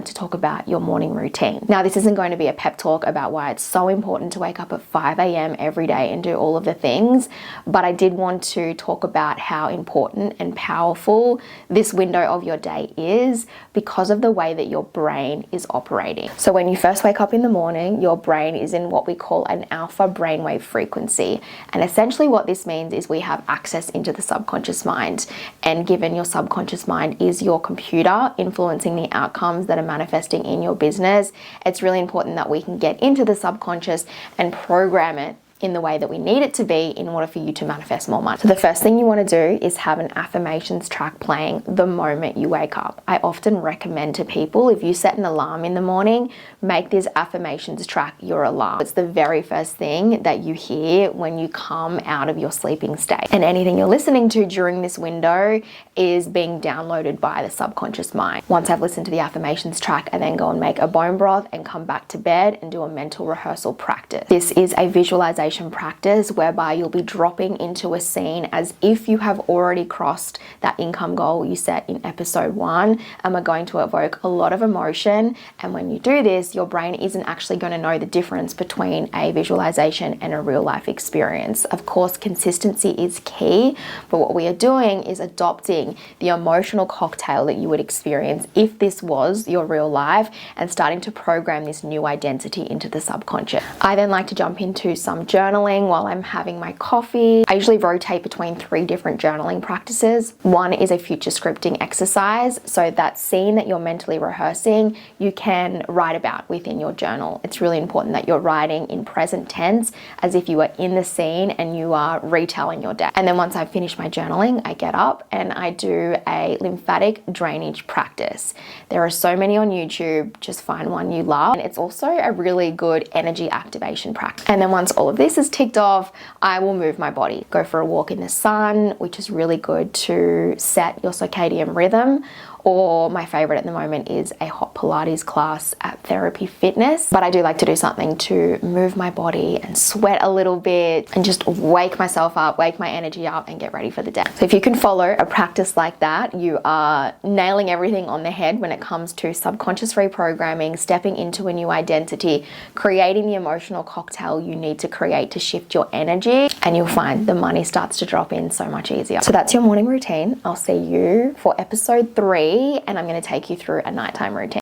to talk about your morning routine. Now, this isn't going to be a pep talk about why it's so important to wake up at 5 a.m. every day and do all of the things, but I did want to talk about how important and powerful this window of your day is because of the way that your brain is operating. So when you first wake up in the morning, your brain is in what we call an alpha brainwave frequency. And essentially what this means is we have access into the subconscious mind. And given your subconscious mind is your computer influencing the outcomes that are manifesting in your business, it's really important that we can get into the subconscious and program it in the way that we need it to be in order for you to manifest more money. So the first thing you want to do is have an affirmations track playing the moment you wake up. I often recommend to people, if you set an alarm in the morning, make this affirmations track your alarm. It's the very first thing that you hear when you come out of your sleeping state. And anything you're listening to during this window is being downloaded by the subconscious mind. Once I've listened to the affirmations track, I then go and make a bone broth and come back to bed and do a mental rehearsal practice. This is a visualization practice whereby you'll be dropping into a scene as if you have already crossed that income goal you set in episode 1, and we're going to evoke a lot of emotion. And when you do this, your brain isn't actually going to know the difference between a visualization and a real life experience. Of course, consistency is key, but what we are doing is adopting the emotional cocktail that you would experience if this was your real life and starting to program this new identity into the subconscious. I then like to jump into some journaling while I'm having my coffee. I usually rotate between 3 different journaling practices. One is a future scripting exercise. So that scene that you're mentally rehearsing, you can write about within your journal. It's really important that you're writing in present tense as if you are in the scene and you are retelling your day. And then once I've finished my journaling, I get up and I do a lymphatic drainage practice. There are so many on YouTube, just find one you love. And it's also a really good energy activation practice. And then once all of this is ticked off, I will move my body. Go for a walk in the sun, which is really good to set your circadian rhythm. Or my favorite at the moment is a hot Pilates class at Therapy Fitness. But I do like to do something to move my body and sweat a little bit and just wake myself up, wake my energy up and get ready for the day. So if you can follow a practice like that, you are nailing everything on the head when it comes to subconscious reprogramming, stepping into a new identity, creating the emotional cocktail you need to create to shift your energy, and you'll find the money starts to drop in so much easier. So that's your morning routine. I'll see you for episode 3. And I'm going to take you through a nighttime routine.